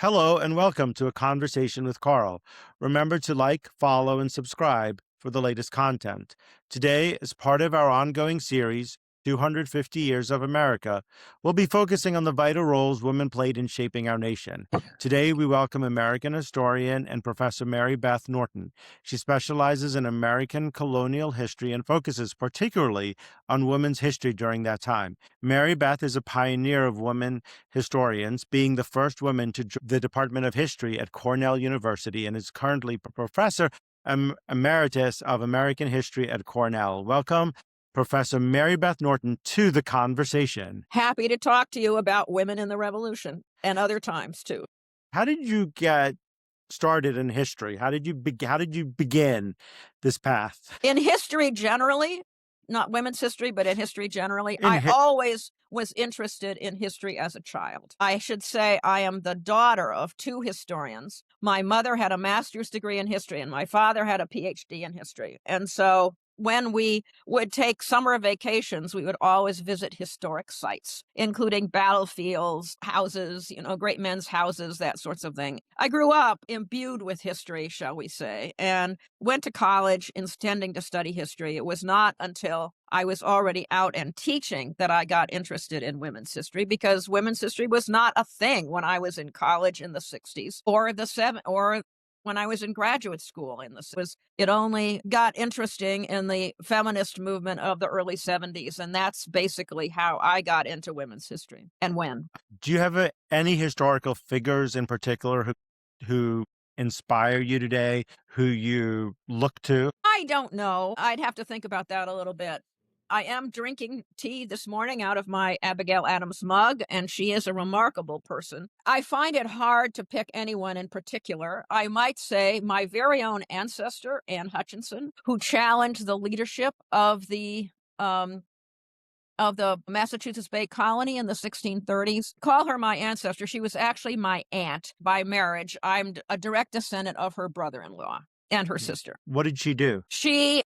Hello and welcome to A Conversation with Carl. Remember to like, follow, and subscribe for the latest content. Today, as part of our ongoing series, 250 Years of America, we'll be focusing on the vital roles women played in shaping our nation. Today, we welcome American historian and Professor Mary Beth Norton. She specializes in American colonial history and focuses particularly on women's history during that time. Mary Beth is a pioneer of women historians, being the first woman to join the Department of History at Cornell University and is currently Professor Emeritus of American History at Cornell. Welcome, Professor Mary Beth Norton, to the conversation. Happy to talk to you about women in the Revolution and other times too. How did you get started in history? How did you begin this path? In history generally, not women's history, but in history generally, In I hi- always was interested in history as a child. I should say I am the daughter of two historians. My mother had a master's degree in history and my father had a PhD in history. And so when we would take summer vacations, we would always visit historic sites, including battlefields, houses, great men's houses, that sorts of thing. I grew up imbued with history, shall we say, and went to college intending to study history. It was not until I was already out and teaching that I got interested in women's history, because women's history was not a thing when I was in college in the 60s or when I was in graduate school it only got interesting in the feminist movement of the early 70s. And that's basically how I got into women's history and when. Do you have any historical figures in particular who inspire you today, who you look to? I don't know. I'd have to think about that a little bit. I am drinking tea this morning out of my Abigail Adams mug, and she is a remarkable person. I find it hard to pick anyone in particular. I might say my very own ancestor, Anne Hutchinson, who challenged the leadership of the Massachusetts Bay Colony in the 1630s. Call her my ancestor. She was actually my aunt by marriage. I'm a direct descendant of her brother-in-law and her sister. What did she do? She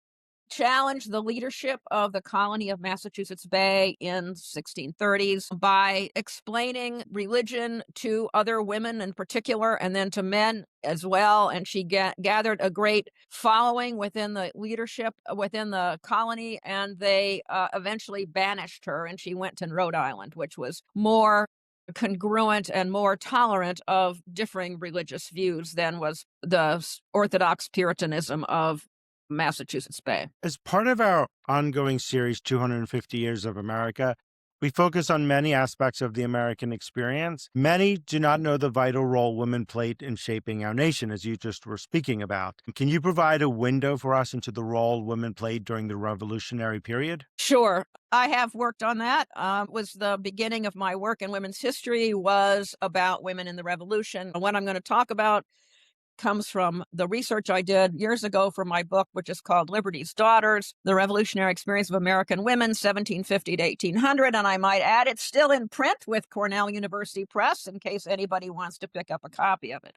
challenged the leadership of the colony of Massachusetts Bay in 1630s by explaining religion to other women in particular, and then to men as well. And she gathered a great following within the leadership within the colony, and they eventually banished her, and she went to Rhode Island, which was more congruent and more tolerant of differing religious views than was the Orthodox Puritanism of Massachusetts Bay. As part of our ongoing series, 250 Years of America, we focus on many aspects of the American experience. Many do not know the vital role women played in shaping our nation, as you just were speaking about. Can you provide a window for us into the role women played during the Revolutionary period? Sure. I have worked on that. Was the beginning of my work in women's history was about women in the Revolution. What I'm going to talk about comes from the research I did years ago for my book, which is called Liberty's Daughters, The Revolutionary Experience of American Women, 1750 to 1800. And I might add, it's still in print with Cornell University Press in case anybody wants to pick up a copy of it.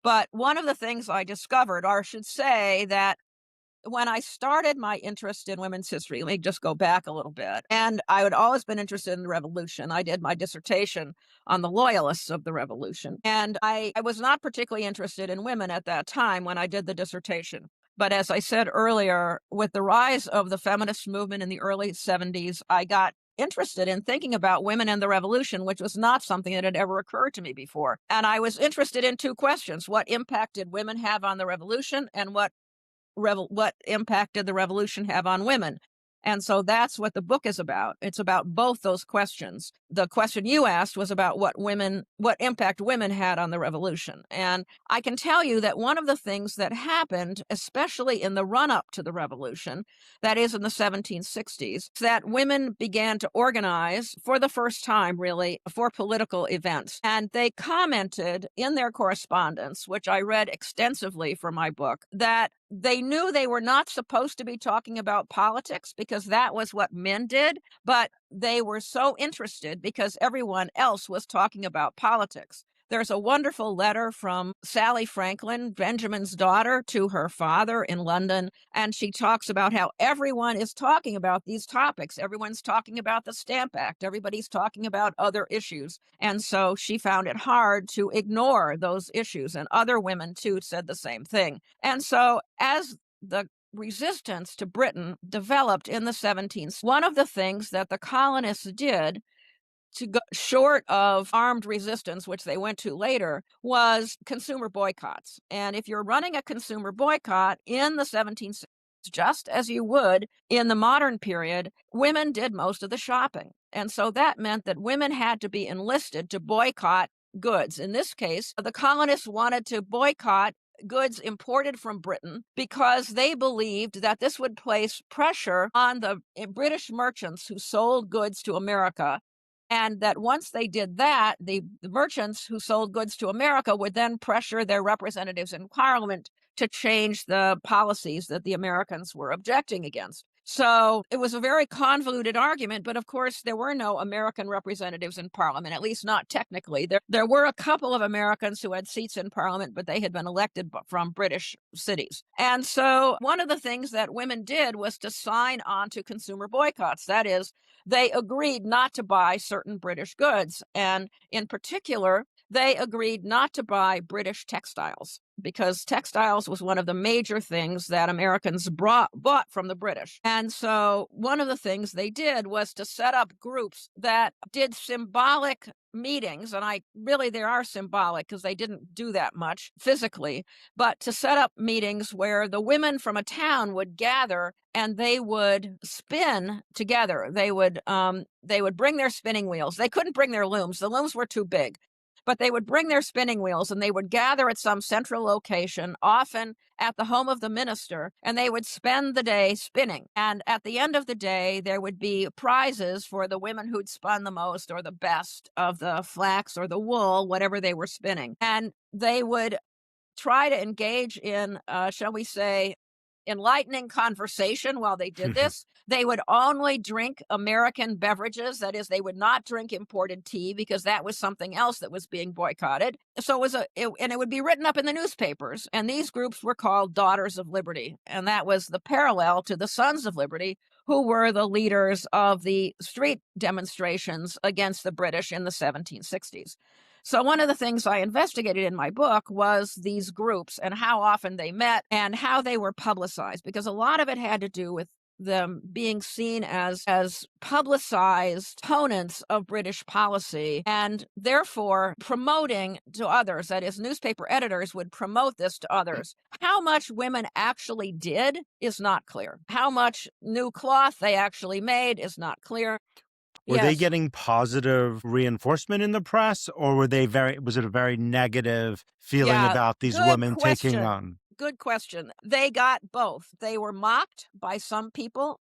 But one of the things I discovered, or I should say that when I started my interest in women's history, let me just go back a little bit. And I had always been interested in the Revolution. I did my dissertation on the loyalists of the Revolution. And I was not particularly interested in women at that time when I did the dissertation. But as I said earlier, with the rise of the feminist movement in the early 70s, I got interested in thinking about women in the Revolution, which was not something that had ever occurred to me before. And I was interested in two questions: what impact did women have on the Revolution, and what impact did the Revolution have on women? And so that's what the book is about. It's about both those questions. The question you asked was about what impact women had on the Revolution. And I can tell you that one of the things that happened, especially in the run-up to the Revolution, that is in the 1760s, that women began to organize for the first time, really, for political events. And they commented in their correspondence, which I read extensively for my book, that they knew they were not supposed to be talking about politics because that was what men did, but they were so interested because everyone else was talking about politics There's a wonderful letter from Sally Franklin, Benjamin's daughter, to her father in London, and she talks about how everyone is talking about these topics. Everyone's talking about the Stamp Act. Everybody's talking about other issues. And so she found it hard to ignore those issues, and other women, too, said the same thing. And so as the resistance to Britain developed in the 17th, one of the things that the colonists did to go short of armed resistance, which they went to later, was consumer boycotts. And if you're running a consumer boycott in the 17th, just as you would in the modern period, women did most of the shopping. And so that meant that women had to be enlisted to boycott goods. In this case, the colonists wanted to boycott goods imported from Britain because they believed that this would place pressure on the British merchants who sold goods to America, and that once they did that, the merchants who sold goods to America would then pressure their representatives in Parliament to change the policies that the Americans were objecting against. So it was a very convoluted argument, but of course, there were no American representatives in Parliament, at least not technically. There were a couple of Americans who had seats in Parliament, but they had been elected from British cities. And so one of the things that women did was to sign on to consumer boycotts. That is, they agreed not to buy certain British goods. And in particular, they agreed not to buy British textiles, because textiles was one of the major things that Americans bought from the British. And so one of the things they did was to set up groups that did symbolic meetings, and they are symbolic because they didn't do that much physically, but to set up meetings where the women from a town would gather and they would spin together. They would bring their spinning wheels. They couldn't bring their looms. The looms were too big. But they would bring their spinning wheels and they would gather at some central location, often at the home of the minister, and they would spend the day spinning. And at the end of the day, there would be prizes for the women who'd spun the most or the best of the flax or the wool, whatever they were spinning. And they would try to engage in, shall we say, enlightening conversation while they did this. They would only drink American beverages. That is, they would not drink imported tea because that was something else that was being boycotted. So it would be written up in the newspapers. And these groups were called Daughters of Liberty. And that was the parallel to the Sons of Liberty, who were the leaders of the street demonstrations against the British in the 1760s. So one of the things I investigated in my book was these groups and how often they met and how they were publicized, because a lot of it had to do with them being seen as publicized opponents of British policy and therefore promoting to others. That is, newspaper editors would promote this to others. How much women actually did is not clear. How much new cloth they actually made is not clear. Were they Yes. getting positive reinforcement in the press, or was it a very negative feeling Yeah, about these good women taking question. on? Good question. They got both. They were mocked by some people.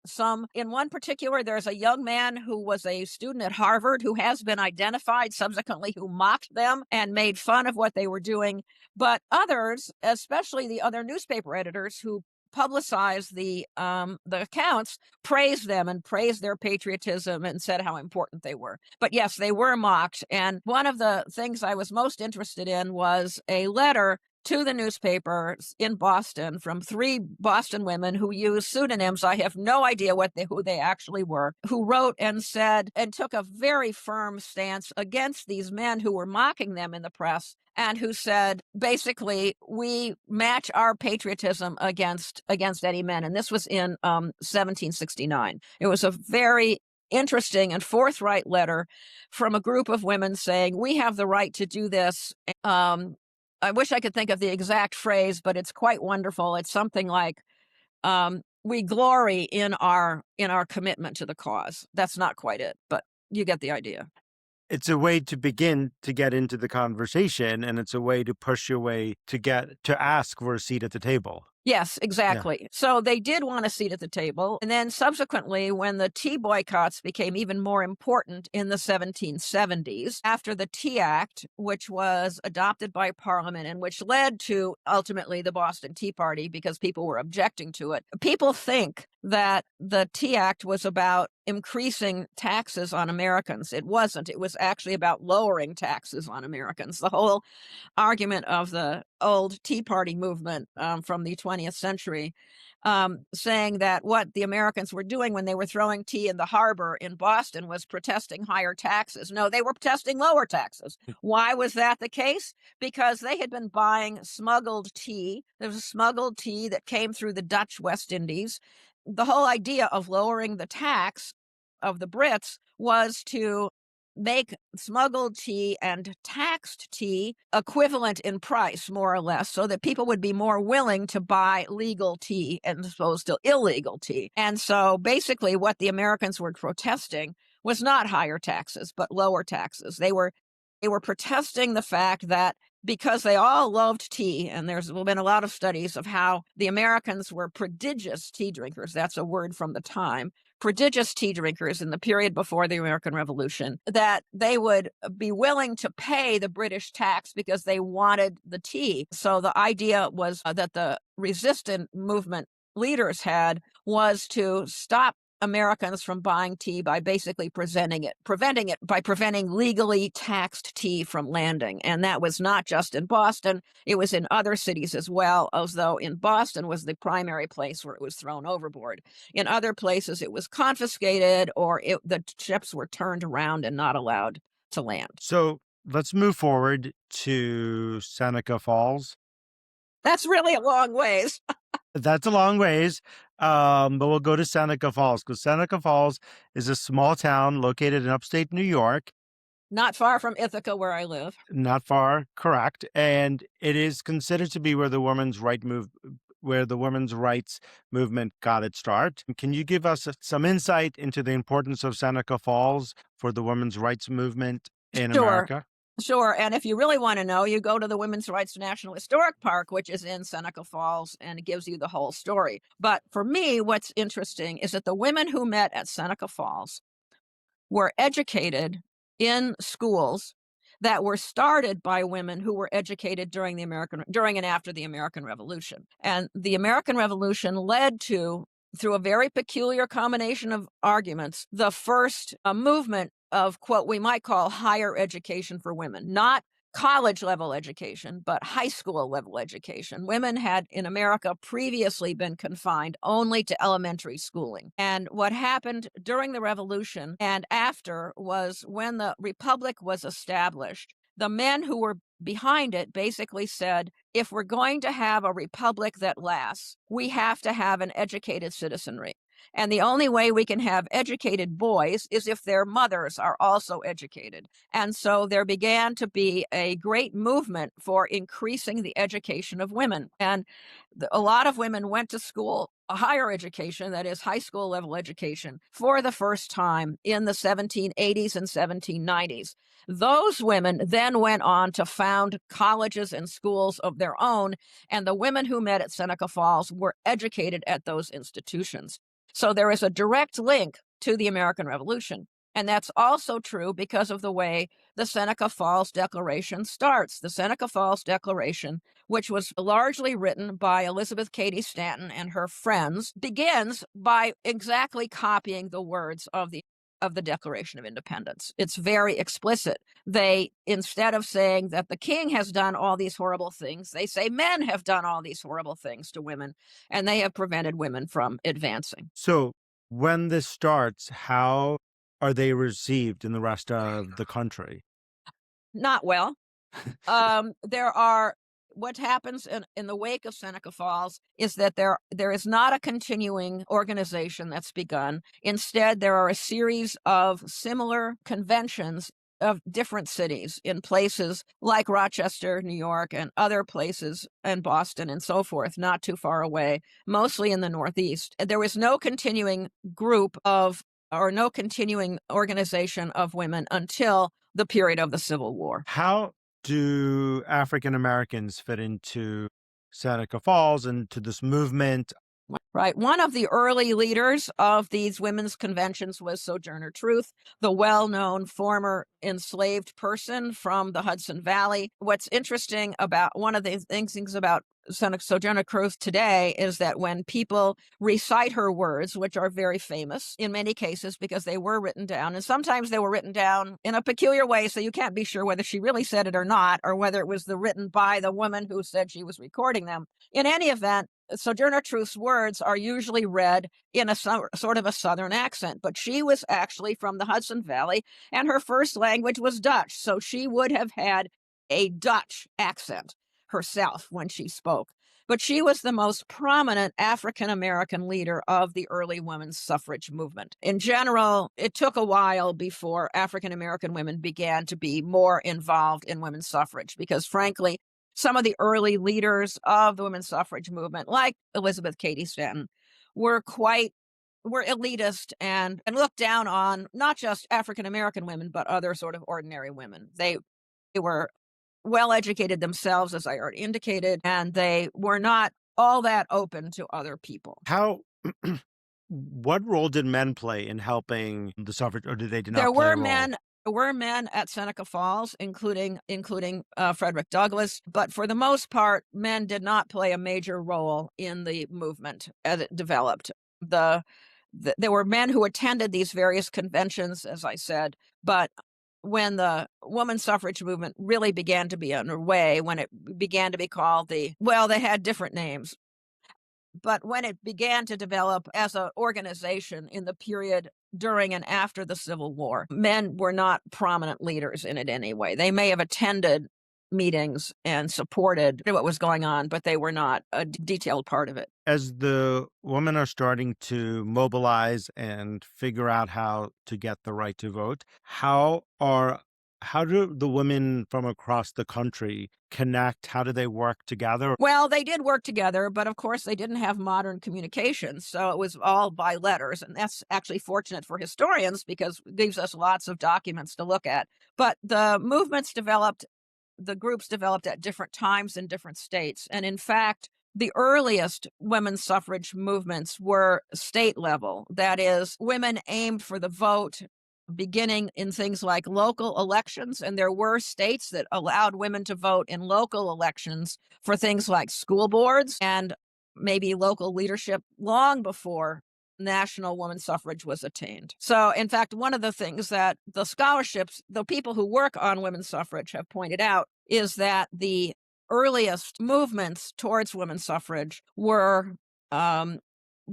In one particular, there's a young man who was a student at Harvard who has been identified subsequently, who mocked them and made fun of what they were doing. But others, especially the other newspaper editors who publicized the accounts, praised them and praised their patriotism and said how important they were. But yes, they were mocked. And one of the things I was most interested in was a letter to the newspapers in Boston from 3 Boston women who used pseudonyms. I have no idea who they actually were, who wrote and said and took a very firm stance against these men who were mocking them in the press, and who said, basically, we match our patriotism against any men. And this was in 1769. It was a very interesting and forthright letter from a group of women saying, we have the right to do this. I wish I could think of the exact phrase, but it's quite wonderful. It's something like, we glory in our commitment to the cause. That's not quite it, but you get the idea. It's a way to begin to get into the conversation, and it's a way to push your way to ask for a seat at the table. Yes, exactly. So they did want a seat at the table. And then subsequently, when the tea boycotts became even more important in the 1770s, after the Tea Act, which was adopted by Parliament and which led to ultimately the Boston Tea Party because people were objecting to it, people think that the Tea Act was about increasing taxes on Americans. It wasn't. It was actually about lowering taxes on Americans. The whole argument of the old Tea Party movement from the 20th century, saying that what the Americans were doing when they were throwing tea in the harbor in Boston was protesting higher taxes. No, they were protesting lower taxes. Why was that the case? Because they had been buying smuggled tea. There was smuggled tea that came through the Dutch West Indies. The whole idea of lowering the tax of the Brits was to make smuggled tea and taxed tea equivalent in price, more or less, so that people would be more willing to buy legal tea as opposed to illegal tea. And so basically what the Americans were protesting was not higher taxes, but lower taxes. They were protesting the fact that because they all loved tea, and there's been a lot of studies of how the Americans were prodigious tea drinkers. That's a word from the time. Prodigious tea drinkers in the period before the American Revolution, that they would be willing to pay the British tax because they wanted the tea. So the idea was that the resistant movement leaders had was to stop Americans from buying tea by basically preventing it by preventing legally taxed tea from landing. And that was not just in Boston, it was in other cities as well, as though in Boston was the primary place where it was thrown overboard. In other places, it was confiscated or the ships were turned around and not allowed to land. So let's move forward to Seneca Falls. That's really a long ways. That's a long ways, but we'll go to Seneca Falls because Seneca Falls is a small town located in upstate New York, Not far from Ithaca, where I live. not far, correct, and it is considered to be where the women's rights movement got its start. Can you give us some insight into the importance of Seneca Falls for the women's rights movement in Sure. America? Sure. And if you really want to know, you go to the Women's Rights National Historic Park, which is in Seneca Falls, and it gives you the whole story. But for me, what's interesting is that the women who met at Seneca Falls were educated in schools that were started by women who were educated during and after the American Revolution. And the American Revolution led to, through a very peculiar combination of arguments, the first movement of what we might call higher education for women, not college level education, but high school level education. Women had in America previously been confined only to elementary schooling. And what happened during the Revolution and after was when the Republic was established, the men who were behind it basically said, if we're going to have a republic that lasts, we have to have an educated citizenry. And the only way we can have educated boys is if their mothers are also educated. And so there began to be a great movement for increasing the education of women. And a lot of women went to school, a higher education, that is high school level education, for the first time in the 1780s and 1790s. Those women then went on to found colleges and schools of their own, and the women who met at Seneca Falls were educated at those institutions. So there is a direct link to the American Revolution. And that's also true because of the way the Seneca Falls Declaration starts. The Seneca Falls Declaration, which was largely written by Elizabeth Cady Stanton and her friends, begins by exactly copying the words of the Declaration of Independence. It's very explicit. They, instead of saying that the king has done all these horrible things, they say men have done all these horrible things to women, and they have prevented women from advancing. So when this starts, how are they received in the rest of the country? Not well. What happens in the wake of Seneca Falls is that there is not a continuing organization that's begun. Instead, there are a series of similar conventions of different cities in places like Rochester, New York, and other places, and Boston and so forth, not too far away, mostly in the Northeast. There was no continuing no continuing organization of women until the period of the Civil War. How do African Americans fit into Seneca Falls and to this movement? Right. One of the early leaders of these women's conventions was Sojourner Truth, the well-known former enslaved person from the Hudson Valley. What's interesting about one of the things about Sojourner Truth today is that when people recite her words, which are very famous in many cases because they were written down, and sometimes they were written down in a peculiar way, so you can't be sure whether she really said it or not, or whether it was written by the woman who said she was recording them. In any event, Sojourner Truth's words are usually read in a sort of a Southern accent, but she was actually from the Hudson Valley, and her first language was Dutch, so she would have had a Dutch accent herself when she spoke. But she was the most prominent African American leader of the early women's suffrage movement. In general, it took a while before African American women began to be more involved in women's suffrage because, frankly, some of the early leaders of the women's suffrage movement, like Elizabeth Cady Stanton, were elitist and looked down on not just African American women, but other sort of ordinary women. They were well educated themselves, as I already indicated, and they were not all that open to other people. How what role did men play in helping the suffrage, or did There not play were a role? men there were men at Seneca Falls, including Frederick Douglass, but for the most part, men did not play a major role in the movement as it developed. There were men who attended these various conventions, as I said, but when the woman suffrage movement really began to be underway, when it began to be called they had different names, but when it began to develop as an organization in the period during and after the Civil War, men were not prominent leaders in it anyway. They may have attended meetings and supported what was going on, but they were not a detailed part of it. As the women are starting to mobilize and figure out how to get the right to vote, how do the women from across the country connect? How do they work together? Well, they did work together, but of course they didn't have modern communications, so it was all by letters, and that's actually fortunate for historians because it gives us lots of documents to look at. But the groups developed at different times in different states, and in fact, the earliest women's suffrage movements were state level. That is, women aimed for the vote beginning in things like local elections, and there were states that allowed women to vote in local elections for things like school boards and maybe local leadership long before national woman suffrage was attained. So, in fact, one of the things that the people who work on women's suffrage have pointed out is that the earliest movements towards women's suffrage were um,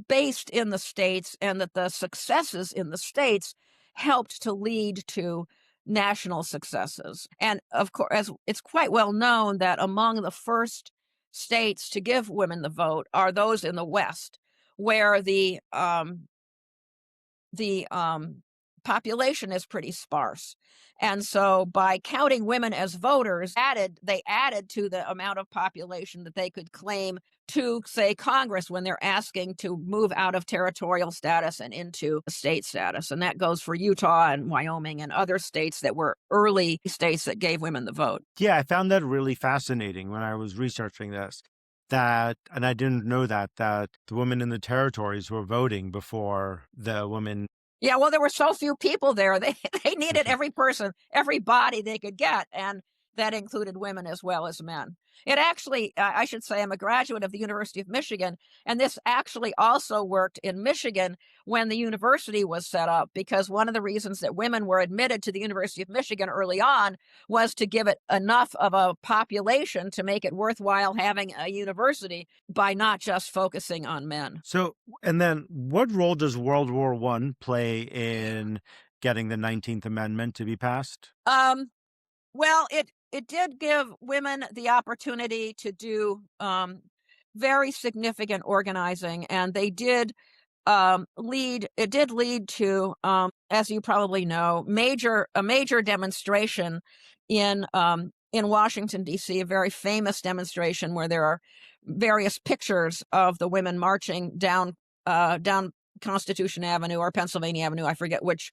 based in the states, and that the successes in the states helped to lead to national successes. And of course, as it's quite well known that among the first states to give women the vote are those in the West, where the population is pretty sparse. And so by counting women as voters, they added to the amount of population that they could claim to, say, Congress when they're asking to move out of territorial status and into state status. And that goes for Utah and Wyoming and other states that were early states that gave women the vote. Yeah, I found that really fascinating when I was researching this. And I didn't know that the women in the territories were voting before the women. Yeah, well, there were so few people there. They needed every body they could get, and that included women as well as men. It actually, I should say, I'm a graduate of the University of Michigan, and this actually also worked in Michigan when the university was set up, because one of the reasons that women were admitted to the University of Michigan early on was to give it enough of a population to make it worthwhile having a university by not just focusing on men. So, and then what role does World War One play in getting the 19th Amendment to be passed? Well, it did give women the opportunity to do very significant organizing, and they did lead. It did lead to, as you probably know, a major demonstration in Washington D.C., a very famous demonstration where there are various pictures of the women marching down Constitution Avenue or Pennsylvania Avenue. I forget which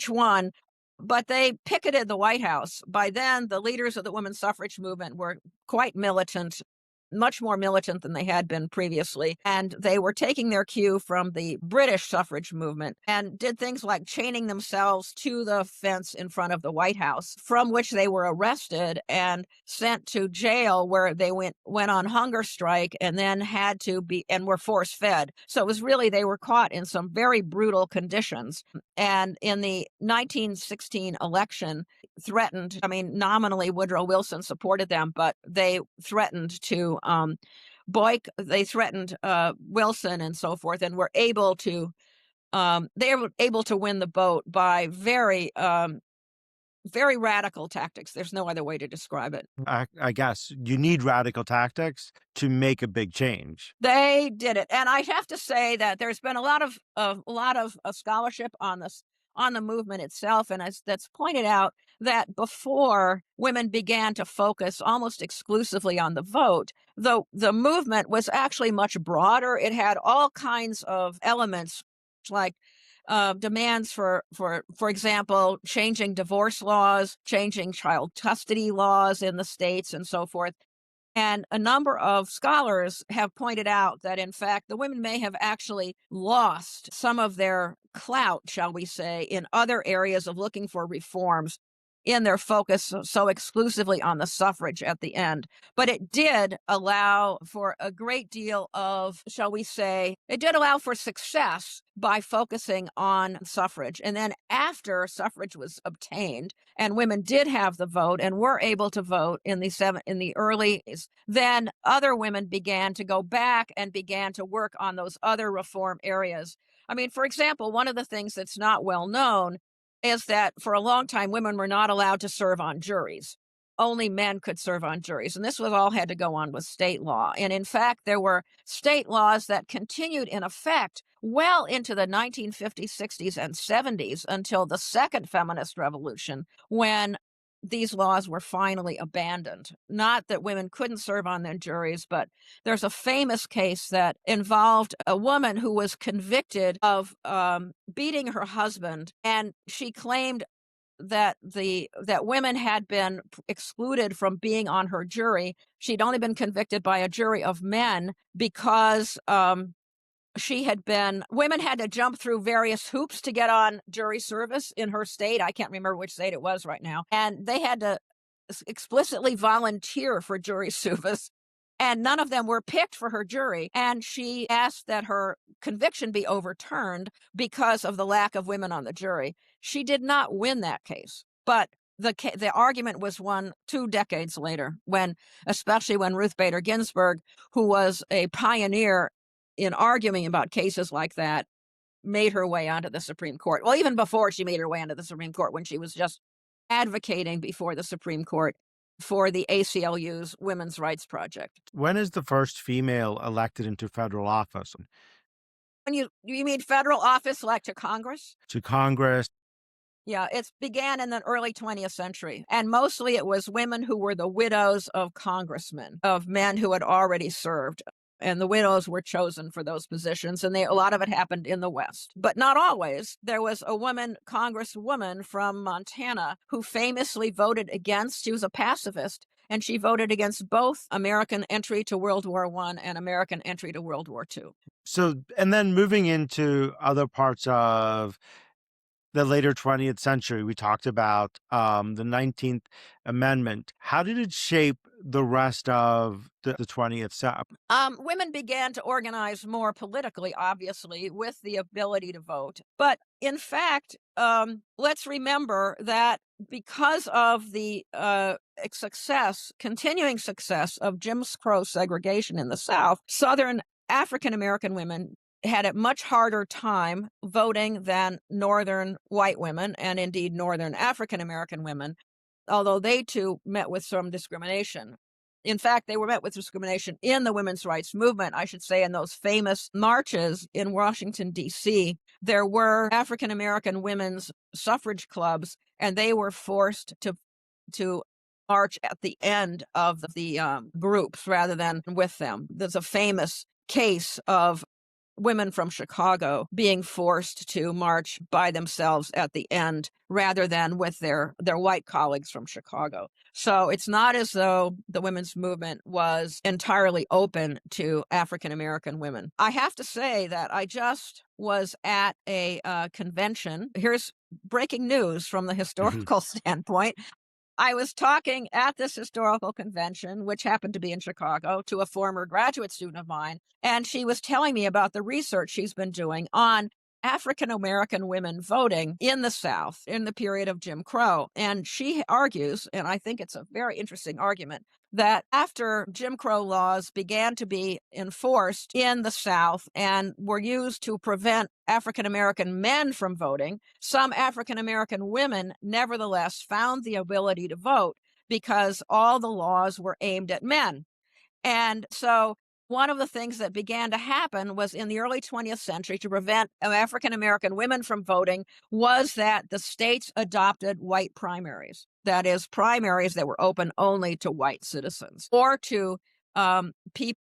one, but they picketed the White House. By then, the leaders of the women's suffrage movement were quite militant. much more militant than they had been previously. And they were taking their cue from the British suffrage movement and did things like chaining themselves to the fence in front of the White House, from which they were arrested and sent to jail, where they went on hunger strike and then had to be and were force fed. So it was really, they were caught in some very brutal conditions. And in the 1916 election, threatened, I mean, nominally Woodrow Wilson supported them, but they threatened to they threatened Wilson and so forth, and were able to they were able to win the vote by very radical tactics. There's no other way to describe it. I guess you need radical tactics to make a big change. They did it, and I have to say that there's been a lot of scholarship on this, on the movement itself, and that's pointed out that before women began to focus almost exclusively on the vote, the movement was actually much broader. It had all kinds of elements, like demands for example, changing divorce laws, changing child custody laws in the states, and so forth. And a number of scholars have pointed out that, in fact, the women may have actually lost some of their clout, shall we say, in other areas of looking for reforms, in their focus so exclusively on the suffrage at the end. But it did allow for a great deal of, shall we say, it did allow for success by focusing on suffrage. And then after suffrage was obtained and women did have the vote and were able to vote in the early, then other women began to go back and began to work on those other reform areas. I mean, for example, one of the things that's not well known is that for a long time, women were not allowed to serve on juries. Only men could serve on juries. And this was all had to go on with state law. And in fact, there were state laws that continued in effect well into the 1950s, 60s, and 70s, until the second feminist revolution, when these laws were finally abandoned. Not that women couldn't serve on their juries, but there's a famous case that involved a woman who was convicted of beating her husband, and she claimed that women had been excluded from being on her jury. She'd only been convicted by a jury of men because women had to jump through various hoops to get on jury service in her state. I can't remember which state it was right now. And they had to explicitly volunteer for jury service. And none of them were picked for her jury. And she asked that her conviction be overturned because of the lack of women on the jury. She did not win that case. But the argument was won 2 decades later, especially when Ruth Bader Ginsburg, who was a pioneer in arguing about cases like that, made her way onto the Supreme Court. Well, even before she made her way onto the Supreme Court, when she was just advocating before the Supreme Court for the ACLU's Women's Rights Project. When is the first female elected into federal office? When you mean federal office, like to Congress? To Congress? Yeah, it began in the early 20th century. And mostly it was women who were the widows of congressmen, of men who had already served. And the widows were chosen for those positions, and a lot of it happened in the West. But not always. There was a congresswoman from Montana, who famously voted against, she was a pacifist, and she voted against both American entry to World War I and American entry to World War II. So, and then moving into other parts of the later 20th century, we talked about the 19th Amendment. How did it shape the rest of the 20th century? Women began to organize more politically, obviously, with the ability to vote. But in fact, let's remember that because of the continuing success of Jim Crow segregation in the South, Southern African American women had a much harder time voting than Northern white women, and indeed Northern African American women, although they too met with some discrimination. In fact, they were met with discrimination in the women's rights movement, I should say, in those famous marches in Washington, D.C. There were African American women's suffrage clubs, and they were forced to march at the end of the groups rather than with them. There's a famous case of women from Chicago being forced to march by themselves at the end rather than with their white colleagues from Chicago. So it's not as though the women's movement was entirely open to African American women. I have to say that I just was at a convention. Here's breaking news from the Mhm. historical standpoint. I was talking at this historical convention, which happened to be in Chicago, to a former graduate student of mine, and she was telling me about the research she's been doing on African American women voting in the South in the period of Jim Crow. And she argues, and I think it's a very interesting argument, that after Jim Crow laws began to be enforced in the South and were used to prevent African American men from voting, some African American women nevertheless found the ability to vote because all the laws were aimed at men. And so one of the things that began to happen was in the early 20th century to prevent African American women from voting was that the states adopted white primaries. That is, primaries that were open only to white citizens or to people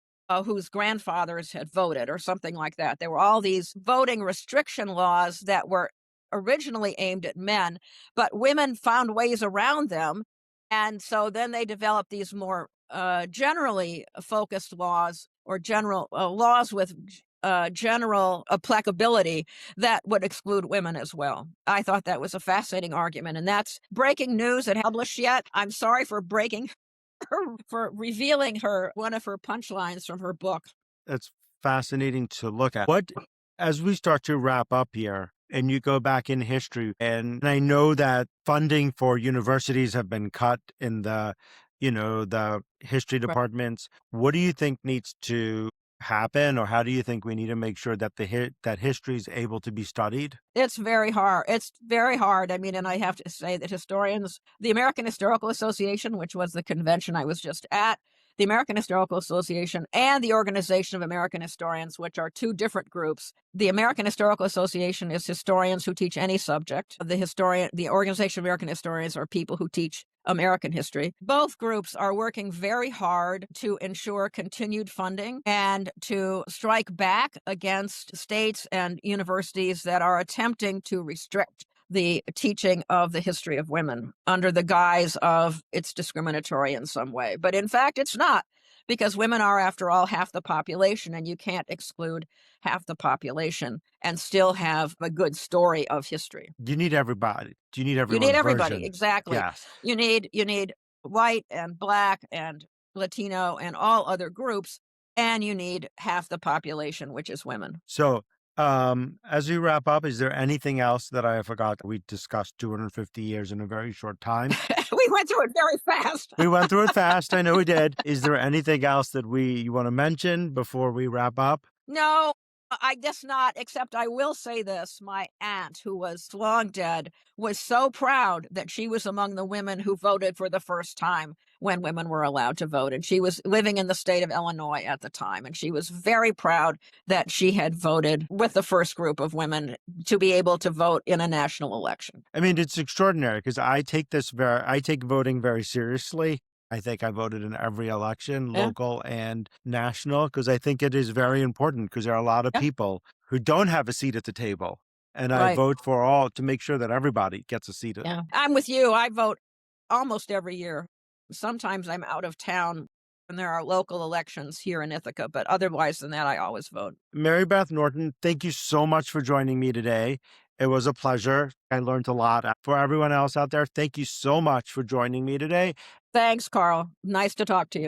whose grandfathers had voted or something like that. There were all these voting restriction laws that were originally aimed at men, but women found ways around them. And so then they developed these more generally focused laws or general laws with general applicability that would exclude women as well. I thought that was a fascinating argument, and that's breaking news and published yet. I'm sorry for breaking her, for revealing her one of her punchlines from her book. That's fascinating to look at. As we start to wrap up here, and you go back in history, and I know that funding for universities have been cut in the history Right. departments. What do you think needs to happen, or how do you think we need to make sure that that history is able to be studied? It's very hard. It's very hard. I mean, and I have to say that historians, the American Historical Association, which was the convention I was just at, the American Historical Association and the Organization of American Historians, which are two different groups. The American Historical Association is historians who teach any subject. The Organization of American Historians are people who teach American history. Both groups are working very hard to ensure continued funding and to strike back against states and universities that are attempting to restrict the teaching of the history of women under the guise of it's discriminatory in some way. But in fact, it's not, because women are, after all, half the population, and you can't exclude half the population and still have a good story of history. You need everybody. You need You need everyone's everybody, version. exactly. Yes. You need white and black and Latino and all other groups, and you need half the population, which is women. So, as we wrap up, is there anything else that I forgot? We discussed 250 years in a very short time. We went through it very fast. We went through it fast. I know we did. Is there anything else that you want to mention before we wrap up? No, I guess not, except I will say this. My aunt, who was long dead, was so proud that she was among the women who voted for the first time when women were allowed to vote. And she was living in the state of Illinois at the time. And she was very proud that she had voted with the first group of women to be able to vote in a national election. I mean, it's extraordinary because I take voting very seriously. I think I voted in every election, Yeah, local and national, because I think it is very important because there are a lot of yeah, people who don't have a seat at the table. And I right. vote for all to make sure that everybody gets a seat. Yeah. I'm with you. I vote almost every year. Sometimes I'm out of town when there are local elections here in Ithaca, but otherwise than that, I always vote. Mary Beth Norton, thank you so much for joining me today. It was a pleasure. I learned a lot. For everyone else out there, thank you so much for joining me today. Thanks, Carl. Nice to talk to you.